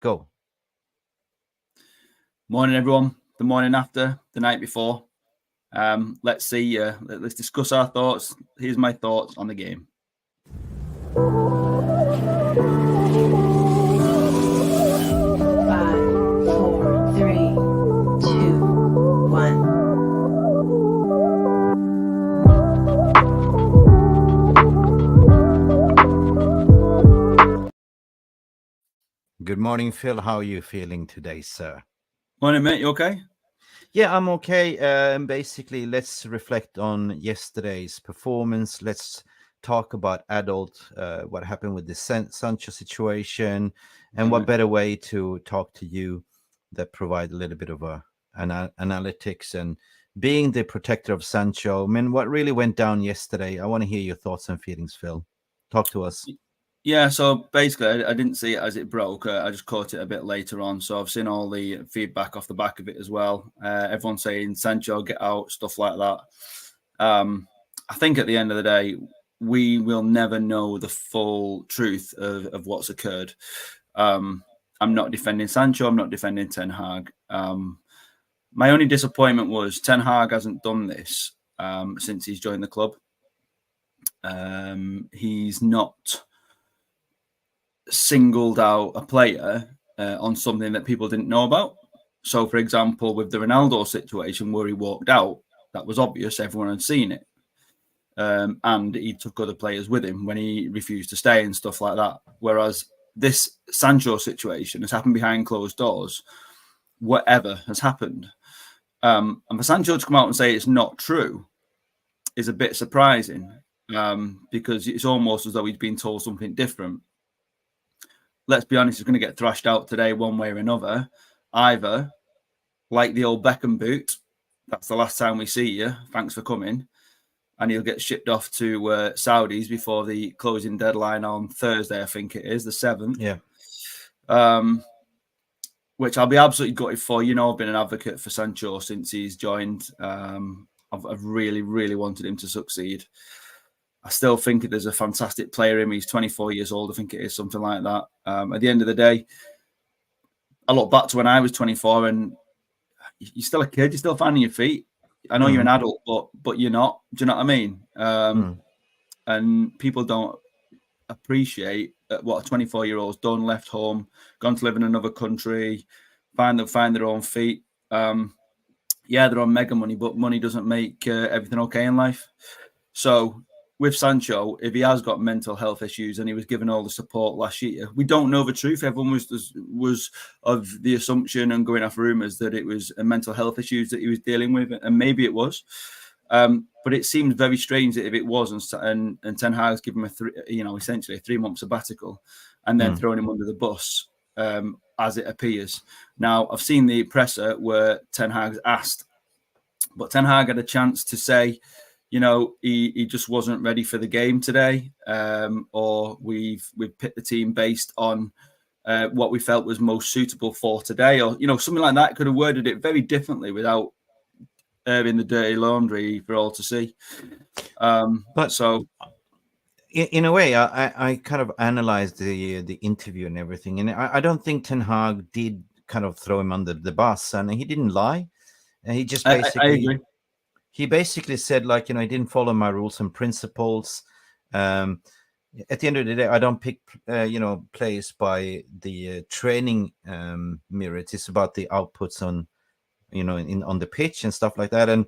Go. Morning, everyone. The morning after, the night before. Let's see. Let's discuss our thoughts. Here's my thoughts on the game. Good morning, Phil. How are you feeling today, sir? Morning, mate. You okay? Yeah, I'm okay. Basically, let's reflect on yesterday's performance. Let's talk about what happened with the Sancho situation, and what better way to talk to you that provide a little bit of analytics and being the protector of Sancho. I mean, what really went down yesterday? I want to hear your thoughts and feelings, Phil. Talk to us. Yeah, so basically, I didn't see it as it broke. I just caught it a bit later on. So I've seen all the feedback off the back of it as well. Everyone saying, Sancho, get out, stuff like that. I think at the end of the day, we will never know the full truth of what's occurred. I'm not defending Sancho. I'm not defending Ten Hag. My only disappointment was Ten Hag hasn't done this since he's joined the club. He's not singled out a player on something that people didn't know about. So, for example, with the Ronaldo situation where he walked out, that was obvious. Everyone had seen it. And he took other players with him when he refused to stay and stuff like that. Whereas this Sancho situation has happened behind closed doors. Whatever has happened. And for Sancho to come out and say it's not true is a bit surprising because it's almost as though he's been told something different. Let's be honest, he's going to get thrashed out today one way or another. Either, like the old Beckham boot, that's the last time we see you, thanks for coming, and he'll get shipped off to Saudis before the closing deadline on Thursday, I think it is, the 7th. Yeah. Which I'll be absolutely gutted for. You know, I've been an advocate for Sancho since he's joined. I've really, really wanted him to succeed. I still think there's a fantastic player in him. He's 24 years old. I think it is something like that. At the end of the day, I look back to when I was 24 and you're still a kid. You're still finding your feet. I know you're an adult, but you're not. Do you know what I mean? And people don't appreciate what a 24-year-old's done, left home, gone to live in another country, find their own feet. Yeah, they're on mega money, but money doesn't make everything okay in life. So with Sancho, if he has got mental health issues and he was given all the support last year, we don't know the truth. Everyone was of the assumption and going off rumours that it was a mental health issues that he was dealing with, and maybe it was. But it seems very strange that if it was, and Ten Hag's given him essentially a 3-month sabbatical, and then throwing him under the bus, as it appears. Now, I've seen the presser where Ten Hag's asked, but Ten Hag had a chance to say, you know, he just wasn't ready for the game today, or we've picked the team based on what we felt was most suitable for today, or something like that. Could have worded it very differently without airing the dirty laundry for all to see. But so, in a way, I kind of analyzed the interview and everything, and I don't think Ten Hag did kind of throw him under the bus, and he didn't lie. And he just basically, I agree. He basically said, like, he didn't follow my rules and principles. At the end of the day, I don't pick, players by the training merit. It's about the outputs on, on the pitch and stuff like that. And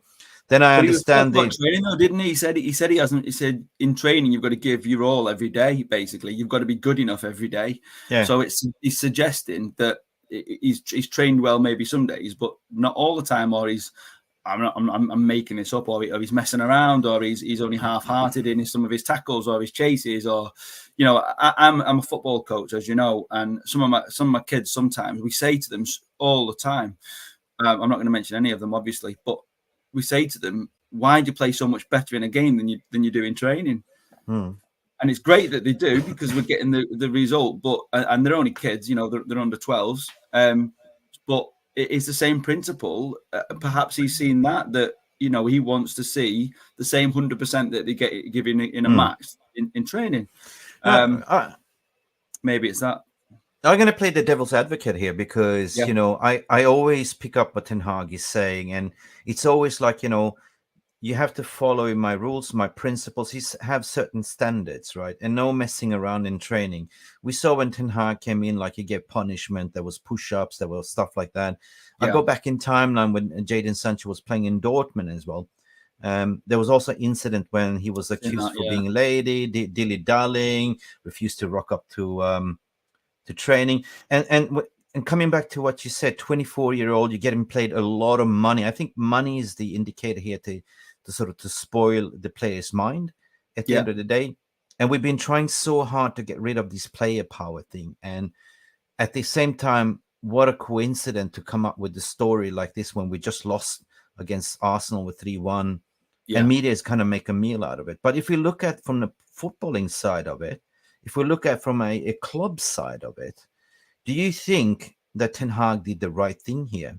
then I understand the training, though, didn't he? He said he hasn't. He said in training you've got to give your all every day. Basically, you've got to be good enough every day. Yeah. So he's suggesting that he's trained well maybe some days, but not all the time, or I'm making this up, or he's messing around, or he's only half-hearted in some of his tackles or his chases, or I'm a football coach, as you know, and some of my kids, sometimes we say to them all the time, I'm not going to mention any of them obviously, but we say to them, why do you play so much better in a game than you do in training? And it's great that they do, because we're getting the result, but and they're only kids, they're under 12s, but it's the same principle. Perhaps he's seen that he wants to see the same 100% that they get given in a match in training. Maybe it's that. I'm going to play the devil's advocate here because, Yeah, I always pick up what Ten Hag is saying. And it's always like, you have to follow my rules, my principles. Have certain standards, right? And no messing around in training. We saw when Ten Hag came in, like he gave punishment. There was push-ups, there was stuff like that. I yeah, go back in timeline when Jadon Sancho was playing in Dortmund as well. There was also incident when he was accused for being lady, dilly-dallying, refused to rock up to training, and coming back to what you said, 24-year-old, you're getting paid a lot of money. I think money is the indicator here to sort of to spoil the player's mind at the yeah. end of the day. And we've been trying so hard to get rid of this player power thing. And at the same time, what a coincidence to come up with the story like this when we just lost against Arsenal with 3-1. And media is kind of make a meal out of it. But if we look at from the footballing side of it, if we look at from a club side of it, do you think that Ten Hag did the right thing here?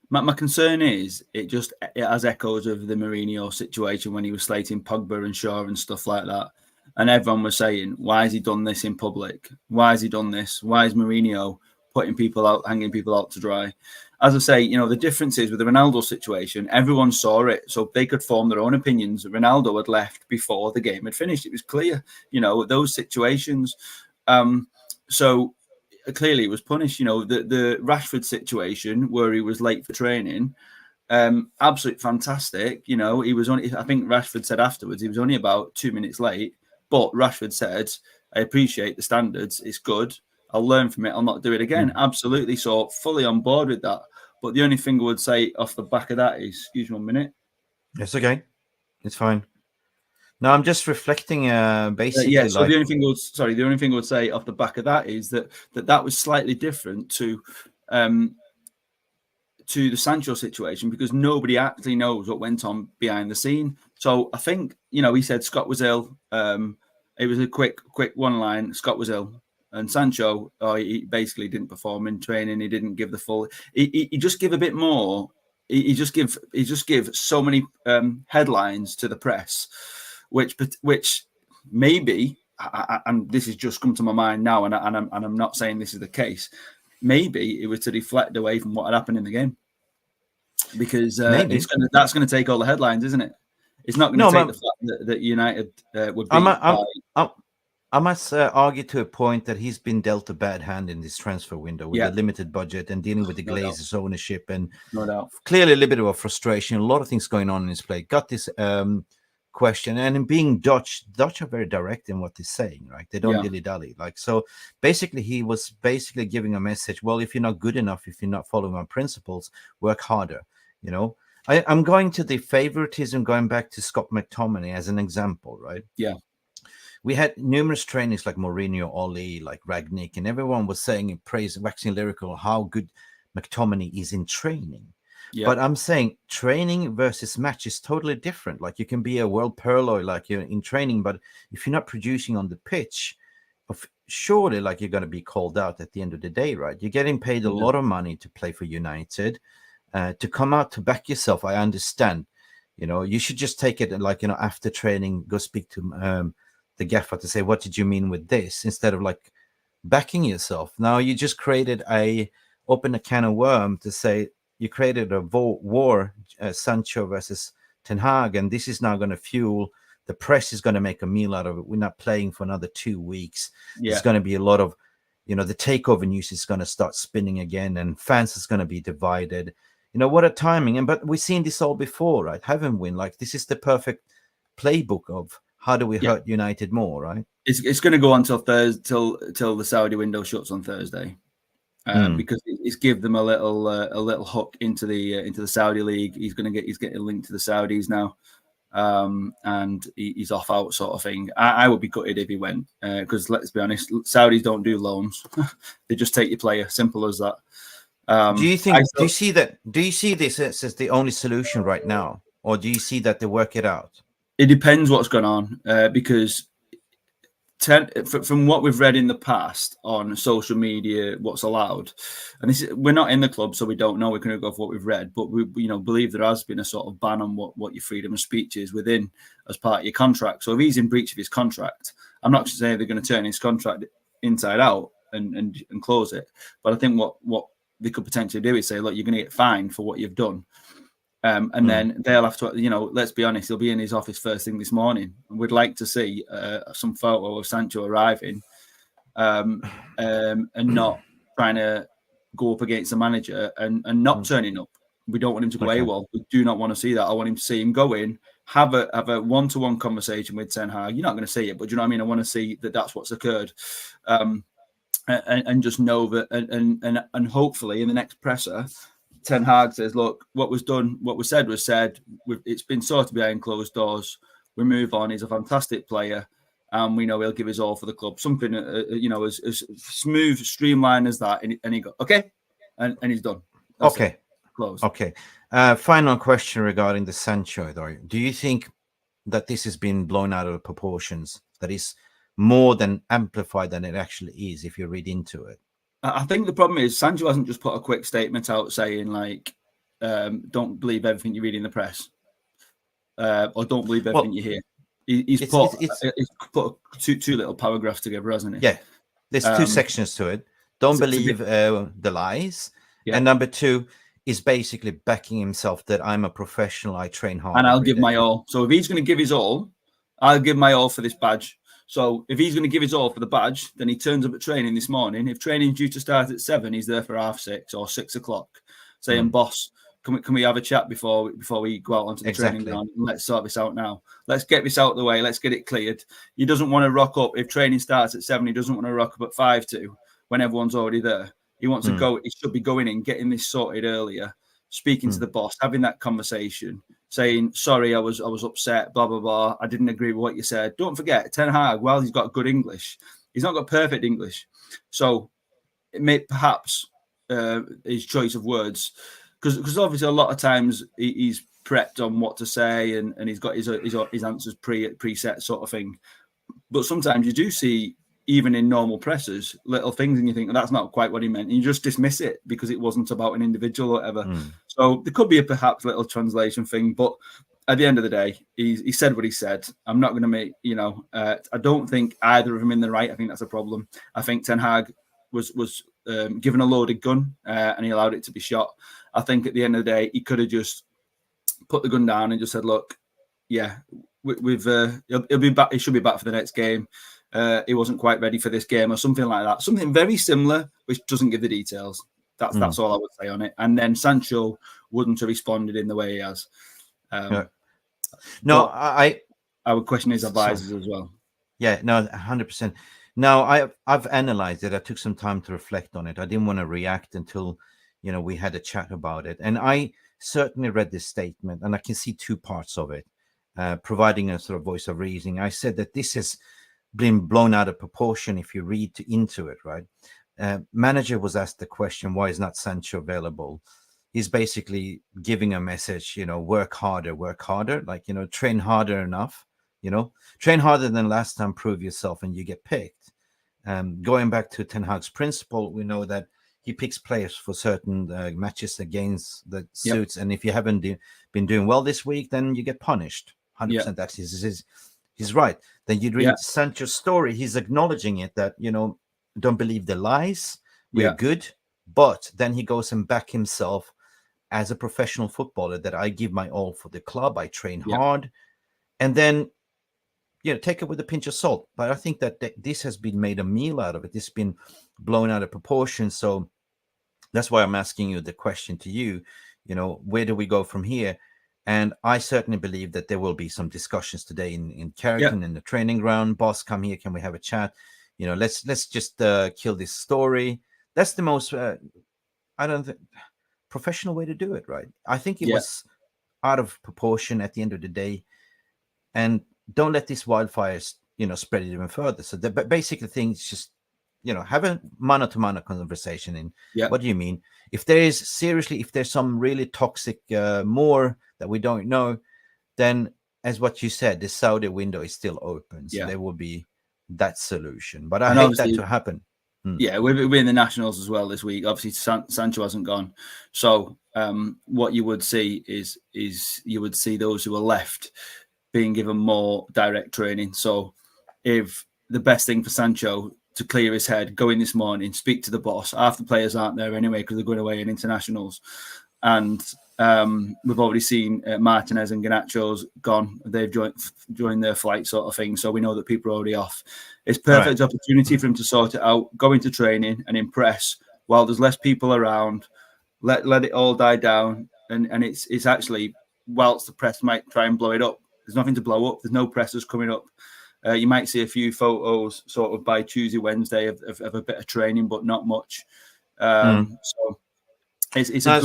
My concern is it has echoes of the Mourinho situation when he was slating Pogba and Shaw and stuff like that. And everyone was saying, why has he done this in public? Why has he done this? Why is Mourinho putting people out, hanging people out to dry? As I say, the difference is with the Ronaldo situation, everyone saw it, so they could form their own opinions. Ronaldo had left before the game had finished. It was clear, those situations. So clearly it was punished. The Rashford situation where he was late for training, absolutely fantastic. He was only, I think Rashford said afterwards, he was only about 2 minutes late, but Rashford said, I appreciate the standards. It's good. I'll learn from it. I'll not do it again. Absolutely. So fully on board with that. But the only thing I would say off the back of that is, excuse me 1 minute. It's okay. It's fine. No, I'm just reflecting. Basically, So the only thing I would say off the back of that is that was slightly different to the Sancho situation because nobody actually knows what went on behind the scene. So I think he said Scott was ill. It was a quick one line. Scott was ill. And Sancho, he basically didn't perform in training. He didn't give the full. He just give a bit more. He just give so many headlines to the press, which maybe, and this has just come to my mind now, and I'm not saying this is the case. Maybe it was to deflect away from what had happened in the game, because that's going to take all the headlines, isn't it? It's not going to take the fact that United would be. I must argue to a point that he's been dealt a bad hand in this transfer window with a limited budget and dealing with the Glazers' ownership and clearly a little bit of a frustration. A lot of things going on in his play. Got this question, and in being Dutch are very direct in what they're saying, right? They don't dilly-dally. So basically he was giving a message, well, if you're not good enough, if you're not following my principles, work harder. I'm going to the favoritism, going back to Scott McTominay as an example, right? Yeah. We had numerous trainings like Mourinho, Oli, like Ragnick, and everyone was saying in praise, waxing lyrical, how good McTominay is in training. Yeah. But I'm saying training versus match is totally different. Like you can be a world purloy, like you're in training, but if you're not producing on the pitch, surely like you're going to be called out at the end of the day, right? You're getting paid a lot of money to play for United, to come out to back yourself. I understand, you should just take it like, after training, go speak to the gaffer to say, what did you mean with this? Instead of like backing yourself. Now you just open a can of worm to say you created a war, Sancho versus Ten Hag, and this is now going to fuel, the press is going to make a meal out of it. We're not playing for another 2 weeks. There's going to be a lot of, the takeover news is going to start spinning again, and fans is going to be divided. What a timing. But we've seen this all before, right? Haven't we? Like this is the perfect playbook of how do we hurt United more, right? It's going to go on till Thursday, till the Saudi window shuts on Thursday, because it's give them a little hook into the Saudi league. He's getting linked to the Saudis now, and he's off out sort of thing. I would be gutted if he went, because let's be honest, Saudis don't do loans; they just take your player. Simple as that. Do you think? Do you see that? Do you see this as the only solution right now, or do you see that they work it out? It depends what's going on, because from what we've read in the past on social media, what's allowed, and we're not in the club, so we don't know. We're going to go for what we've read, but we believe there has been a sort of ban on what your freedom of speech is within as part of your contract. So if he's in breach of his contract, I'm not saying they're going to turn his contract inside out and close it, but I think what they could potentially do is say, look, you're going to get fined for what you've done. And then they'll have to, let's be honest, he'll be in his office first thing this morning. We'd like to see some photo of Sancho arriving and not trying to go up against the manager and not turning up. We don't want him to go AWOL. We do not want to see that. I want him to see him go in, have a one-to-one conversation with Ten Hag. You're not going to see it, but do you know what I mean? I want to see that that's what's occurred. And just know that, and hopefully in the next presser, Ten Hag says, look, what was done, what was said was said. It's been sorted behind closed doors. We move on. He's a fantastic player, and we know he'll give his all for the club. Something, as smooth, streamlined as that. And he got, okay, and he's done. That's okay. It. Closed. Okay. Final question regarding the Sancho, though. Do you think that this has been blown out of proportions, that is more than amplified than it actually is, if you read into it? I think the problem is Sancho hasn't just put a quick statement out saying, like, don't believe everything you read in the press, or don't believe everything you hear. He's put two little paragraphs together, hasn't he? Yeah. There's two sections to it. Don't believe the lies. Yeah. And number two is basically backing himself that I'm a professional, I train hard. And I'll give my all. So if he's going to give his all, I'll give my all for this badge. So if he's going to give his all for the badge, then he turns up at training this morning. If training's due to start at 7, he's there for 6:30 or 6 o'clock, saying, boss, can we have a chat before we go out onto the training ground? Let's sort this out now. Let's get this out of the way. Let's get it cleared. He doesn't want to rock up. If training starts at 7, he doesn't want to rock up at 5:02 when everyone's already there. He wants to go. He should be going in, getting this sorted earlier, speaking to the boss, having that conversation, saying, sorry, I was upset, blah, blah, blah. I didn't agree with what you said. Don't forget, Ten Hag, while he's got good English, he's not got perfect English. So it may perhaps his choice of words, because obviously a lot of times he's prepped on what to say and he's got his answers preset sort of thing. But sometimes you do see, even in normal presses, little things, and you think, well, that's not quite what he meant. And you just dismiss it because it wasn't about an individual or whatever. So there could be a perhaps little translation thing. But at the end of the day, he said what he said. I'm not going to make, I don't think either of them in the right. I think that's a problem. I think Ten Hag was given a loaded gun and he allowed it to be shot. I think at the end of the day, he could have just put the gun down and just said, look, yeah, he'll be back. He should be back for the next game. He wasn't quite ready for this game or something like that. Something very similar, which doesn't give the details. That's all I would say on it. And then Sancho wouldn't have responded in the way he has. No, I would question his advisors as well. Yeah, no, 100%. Now, I've analyzed it. I took some time to reflect on it. I didn't want to react until, we had a chat about it. And I certainly read this statement, and I can see two parts of it, providing a sort of voice of reasoning. I said that this has been blown out of proportion if you read into it, right? Manager was asked the question, why is not Sancho available? He's basically giving a message, work harder, like, train harder enough, train harder than last time, prove yourself, and you get picked. Going back to Ten Hag's principle, we know that he picks players for certain matches against the suits. And if you haven't been doing well this week, then you get punished. 100%. That's he's right. Then you read Sancho's story. He's acknowledging it that, don't believe the lies. We're good. But then he goes and back himself as a professional footballer, that I give my all for the club. I train hard. And then, take it with a pinch of salt. But I think that this has been made a meal out of it. This has been blown out of proportion. So that's why I'm asking you the question to you, where do we go from here? And I certainly believe that there will be some discussions today in Carrington, in the training ground. Boss, come here. Can we have a chat? Let's just kill this story. That's the most, professional way to do it, right? I think it was out of proportion at the end of the day. And don't let these wildfires, spread it even further. So the basic thing is just, have a mano-to-mano conversation. And what do you mean? If there's some really toxic more that we don't know, then as what you said, the Saudi window is still open. So there will be that solution. But I hate that to happen. Yeah, we're in the Nationals as well this week. Obviously, Sancho hasn't gone. So what you would see is you would see those who are left being given more direct training. So if the best thing for Sancho to clear his head, go in this morning, speak to the boss. Half the players aren't there anyway because they're going away in internationals. And we've already seen Martinez and Garnacho's gone. They've joined their flight sort of thing. So we know that people are already off. It's perfect opportunity for him to sort it out, go into training and impress while there's less people around. Let it all die down. And it's actually, whilst the press might try and blow it up, there's nothing to blow up. There's no pressers coming up. You might see a few photos sort of by Tuesday, Wednesday of a bit of training, but not much. So it's a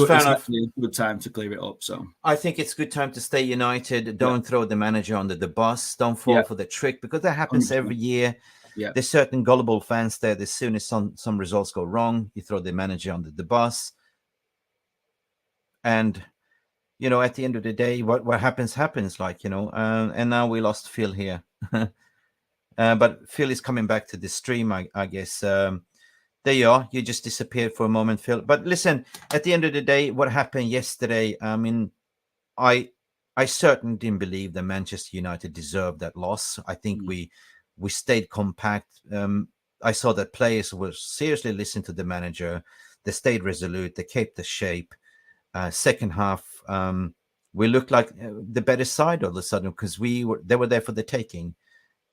good time to clear it up. So I think it's a good time to stay united. Don't throw the manager under the bus. Don't fall for the trick, because that happens 100%. Every year. There's certain gullible fans there. As soon as some results go wrong, you throw the manager under the bus. And you know, at the end of the day, what happens, like, you know, and now we lost Phil here. But Phil is coming back to the stream, I guess. There you are. You just disappeared for a moment, Phil. But listen, at the end of the day, what happened yesterday, I mean, I certainly didn't believe that Manchester United deserved that loss. I think we stayed compact. I saw that players were seriously listening to the manager. They stayed resolute. They kept the shape. Second half, we looked like the better side all of a sudden, because they were there for the taking.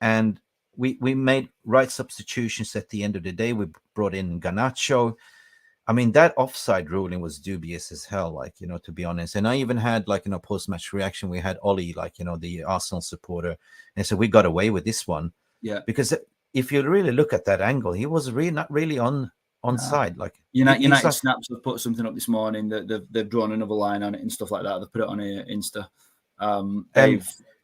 And we made right substitutions at the end of the day. We brought in Garnacho. I mean, that offside ruling was dubious as hell, like, you know, to be honest. And I even had, like, you know, post-match reaction. We had Ollie, like, you know, the Arsenal supporter, and so we got away with this one. Yeah. Because if you really look at that angle, he was really not really on side. Like, United Snaps have put something up this morning that they've drawn another line on it and stuff like that. They've put it on Insta.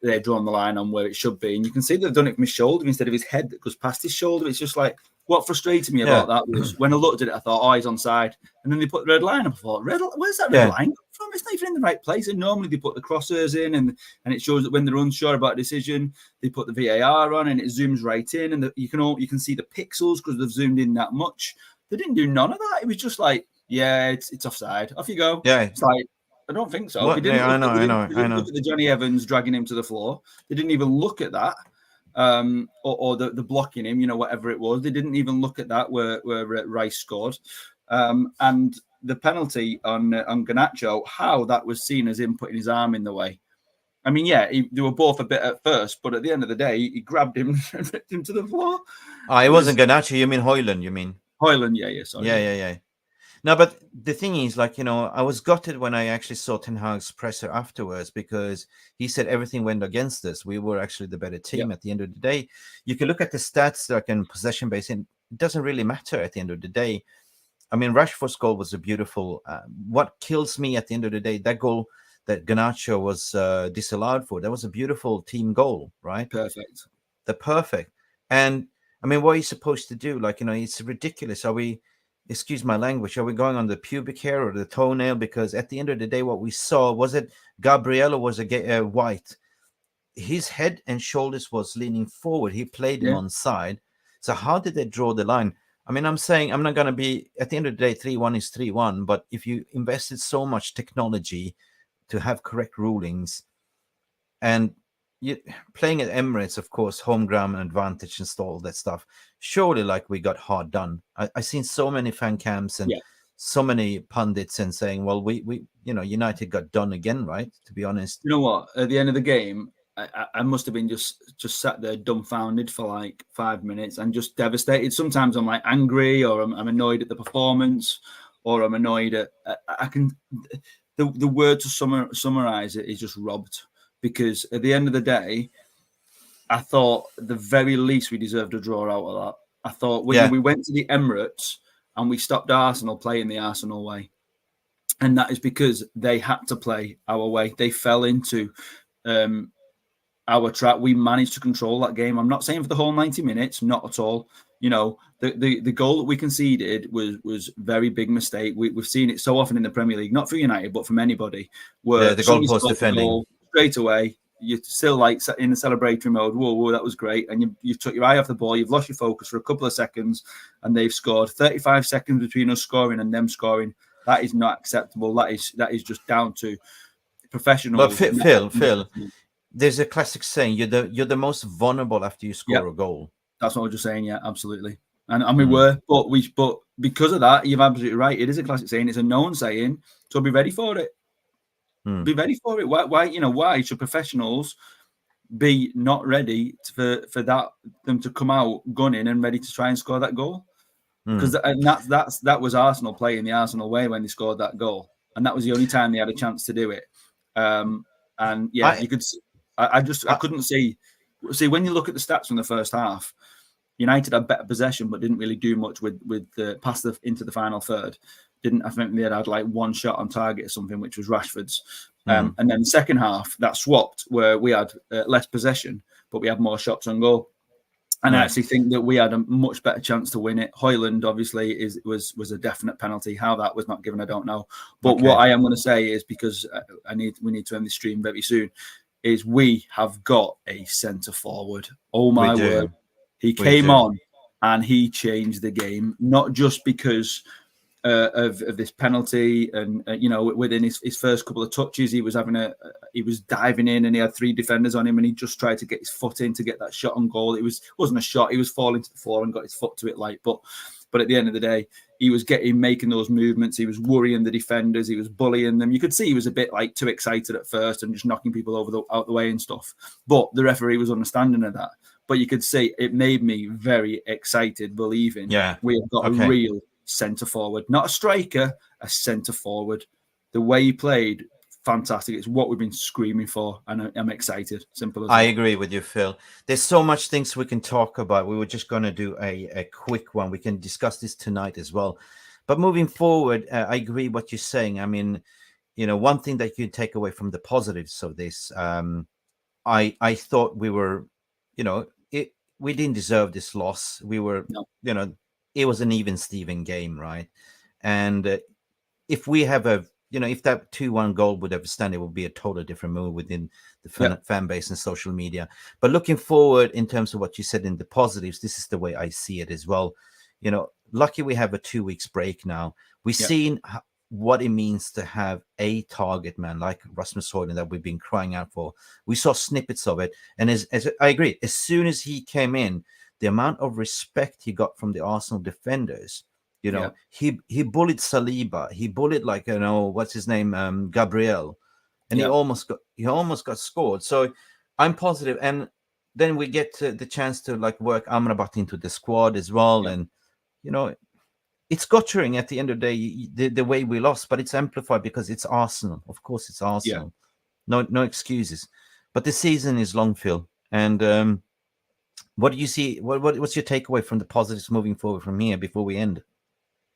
They've drawn the line on where it should be, and you can see they've done it from his shoulder instead of his head that goes past his shoulder. It's just like, what frustrated me about that was when I looked at it, I thought, oh, he's onside, and then they put the red line up. I thought, where's that red line from? It's not even in the right place. And normally they put the crosshairs in, and it shows that when they're unsure about a decision, they put the VAR on, and it zooms right in, and you can see the pixels because they've zoomed in that much. They didn't do none of that. It was just like, it's offside. Off you go. Yeah, it's like, I don't think so. They didn't I know. Look at the Johnny Evans dragging him to the floor. They didn't even look at that, or the blocking him, you know, whatever it was. They didn't even look at that where Rice scored, and the penalty on Garnacho, how that was seen as him putting his arm in the way. I mean, they were both a bit at first, but at the end of the day, he grabbed him and ripped him to the floor. It wasn't Garnacho. You mean Hojland? You mean Hojland? Yeah. Sorry. Yeah. No, but the thing is, like, you know, I was gutted when I actually saw Ten Hag's presser afterwards, because he said everything went against us. We were actually the better team at the end of the day. You can look at the stats, like in possession base, and it doesn't really matter at the end of the day. I mean, Rashford's goal was a beautiful. What kills me at the end of the day, that goal that Garnacho was disallowed for, that was a beautiful team goal, right? Perfect. Perfect. And I mean, what are you supposed to do? Like, you know, it's ridiculous. Excuse my language, are we going on the pubic hair or the toenail? Because at the end of the day, what we saw, was it Gabriel or was it White? His head and shoulders was leaning forward. He played him on side. So how did they draw the line? I mean, I'm saying I'm not going to be, at the end of the day, 3-1 is 3-1. But if you invested so much technology to have correct rulings, and playing at Emirates, of course, home ground advantage and all that stuff, surely, like, we got hard done. I seen so many fan cams and so many pundits and saying, well, we you know, United got done again, right? To be honest, you know what, at the end of the game, I must have been just sat there dumbfounded for like 5 minutes and just devastated. Sometimes I'm like angry, or I'm annoyed at the performance, or I'm annoyed at the word to summarize it is just robbed. Because at the end of the day, I thought at the very least we deserved a draw out of that. I thought when we went to the Emirates and we stopped Arsenal playing the Arsenal way. And that is because they had to play our way. They fell into our trap. We managed to control that game. I'm not saying for the whole 90 minutes, not at all. You know, the goal that we conceded was very big mistake. We've seen it so often in the Premier League, not for United, but from anybody. Where the goalpost defending. Straight away, you're still like in the celebratory mode. Whoa, that was great. And you took your eye off the ball. You've lost your focus for a couple of seconds, and they've scored. 35 seconds between us scoring and them scoring. That is not acceptable. That is just down to professional. But Phil, there's a classic saying: you're the most vulnerable after you score a goal. That's what I was just saying. Yeah, absolutely. And we Mm. were, but because of that, you're absolutely right. It is a classic saying. It's a known saying. So be ready for it. Be ready for it. Why should professionals be not ready for them to come out gunning and ready to try and score that goal? Because that was Arsenal playing the Arsenal way when they scored that goal, and that was the only time they had a chance to do it. And yeah, you could. I couldn't see when you look at the stats from the first half. United had better possession, but didn't really do much with the pass into the final third. I think they had like one shot on target or something, which was Rashford's. And then the second half, that swapped where we had less possession, but we had more shots on goal. And I actually think that we had a much better chance to win it. Hojland, obviously, was a definite penalty. How that was not given, I don't know. But what I am going to say is, because we need to end this stream very soon, is we have got a centre forward. Oh my word. He came on and he changed the game, not just because of this penalty and within his first couple of touches he was diving in and he had 3 defenders on him and he just tried to get his foot in to get that shot on goal. It wasn't a shot, he was falling to the floor and got his foot to it but at the end of the day he was making those movements. He was worrying the defenders, he was bullying them. You could see he was a bit like too excited at first and just knocking people out the way and stuff, but the referee was understanding of that. But you could see it made me very excited, believing we have got a real centre forward, not a striker, a centre forward. The way he played, fantastic. It's what we've been screaming for, and I'm excited. Simple as that. I agree with you, Phil. There's so much things we can talk about. We were just going to do a quick one. We can discuss this tonight as well. But moving forward, I agree what you're saying. I mean, one thing that you can take away from the positives of this, I thought we were, we didn't deserve this loss. We were, it was an even Steven game, right? And if we have if that 2-1 goal would have stand, it would be a totally different move within the fan base and social media. But looking forward, in terms of what you said in the positives, this is the way I see it as well. Lucky we have a 2 weeks break now. We've seen what it means to have a target man like Rasmus Hojland that we've been crying out for. We saw snippets of it, and as I agree, as soon as he came in, the amount of respect he got from the Arsenal defenders, he bullied Saliba, he bullied what's his name, Gabriel, and he almost got scored. So I'm positive, and then we get the chance to work Amrabat into the squad as well, and it's guttering at the end of the day, the way we lost, but it's amplified because it's Arsenal. Of course, it's Arsenal. No excuses. But the season is long, Phil. And what do you see? What's your takeaway from the positives moving forward from here before we end?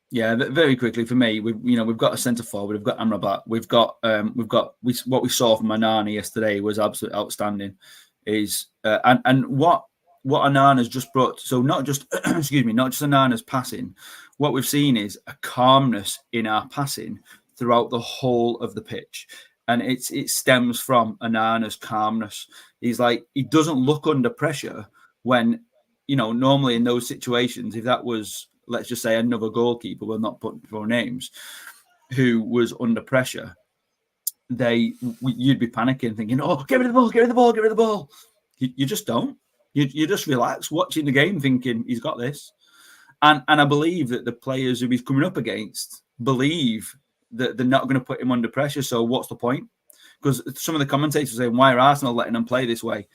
Yeah, very quickly for me, we've got a centre forward, we've got Amrabat, we've got what we saw from Onana yesterday was absolutely outstanding. And what Onana's just brought, so not just not just Onana's passing. What we've seen is a calmness in our passing throughout the whole of the pitch, and it stems from Onana's calmness. He doesn't look under pressure when normally in those situations, if that was, let's just say, another goalkeeper, we'll not put for names, who was under pressure, you'd be panicking, thinking, "Oh, get rid of the ball, get rid of the ball, get rid of the ball." You just don't. You just relax, watching the game, thinking he's got this. And I believe that the players who he's coming up against believe that they're not going to put him under pressure. So what's the point? Because some of the commentators are saying, why are Arsenal letting him play this way?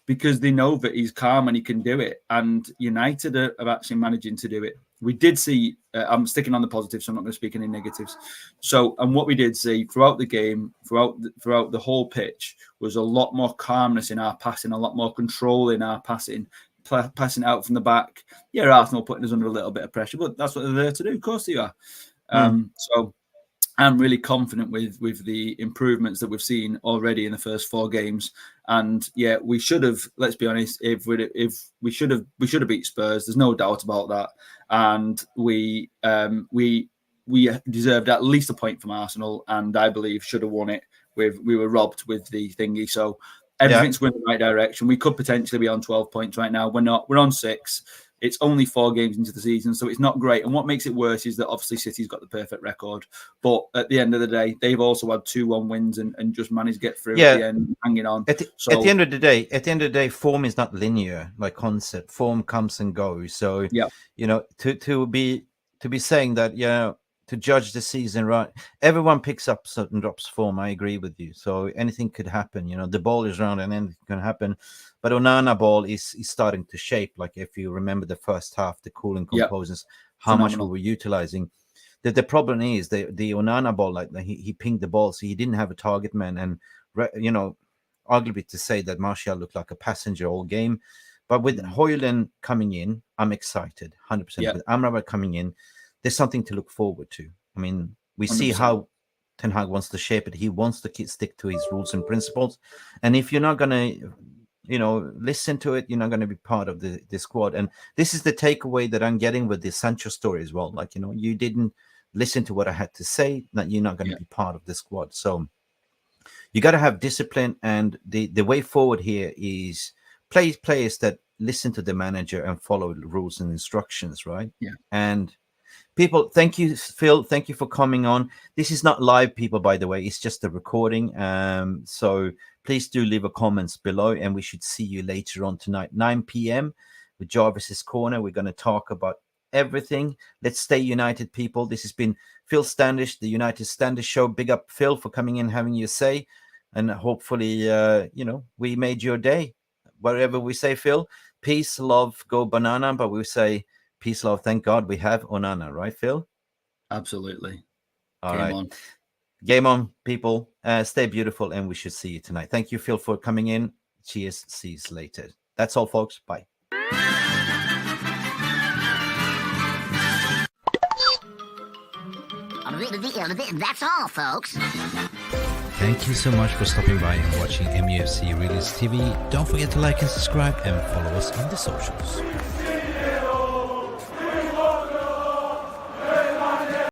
Because they know that he's calm and he can do it. And United are actually managing to do it. We did see, I'm sticking on the positives, so I'm not going to speak any negatives. And what we did see throughout the game, throughout the whole pitch, was a lot more calmness in our passing, a lot more control in our passing, passing out from the back. Yeah, Arsenal putting us under a little bit of pressure, but that's what they're there to do. Of course they are. So I'm really confident with the improvements that we've seen already in the first 4 games. And yeah, we should have, let's be honest, if we should have beat Spurs. There's no doubt about that. And we deserved at least a point from Arsenal, and I believe should have won it. We were robbed with the thingy. So everything's going in the right direction. We could potentially be on 12 points right now. We're not. We're on 6. It's only 4 games into the season, so it's not great. And what makes it worse is that obviously City's got the perfect record, but at the end of the day, they've also had 2-1 wins and just managed to get through at the end, hanging on. At the end of the day, form is not linear, like concept. Form comes and goes. So you know, to be saying that, to judge the season, right? Everyone picks up certain drops form. I agree with you. So anything could happen. You know, the ball is round and anything can happen. But Onana ball is starting to shape. Like if you remember the first half, the cooling composers, how much we were utilizing. The problem is the Onana ball, like he pinged the ball, so he didn't have a target man. And you know, arguably to say that Martial looked like a passenger all game. But with Hojland coming in, I'm excited, 100%. With Amrabat coming in, there's something to look forward to. I mean, we 100%. See how Ten Hag wants to shape it. He wants to stick to his rules and principles. And if you're not going to, you know, listen to it, you're not going to be part of the squad. And this is the takeaway that I'm getting with the Sancho story as well. Like, you know, you didn't listen to what I had to say, that you're not going to be part of the squad. So you got to have discipline. And the way forward here is players that listen to the manager and follow the rules and instructions, right? And people, thank you, Phil. Thank you for coming on. This is not live, people, by the way. It's just a recording. So please do leave a comments below, and we should see you later on tonight, 9 p.m. with Jarvis's Corner. We're going to talk about everything. Let's stay united, people. This has been Phil Standish, the United Standish Show. Big up, Phil, for coming in, having your say. And hopefully, you know, we made your day. Whatever we say, Phil, peace, love, go banana. But we say peace, love, thank God we have Onana, right, Phil? Absolutely. All right. Game on, people. Stay beautiful, and we should see you tonight. Thank you, Phil, for coming in. Cheers. See you later. That's all, folks. Bye. That's all, folks. Thank you so much for stopping by and watching Mufc Realist TV. Don't forget to like and subscribe and follow us on the socials.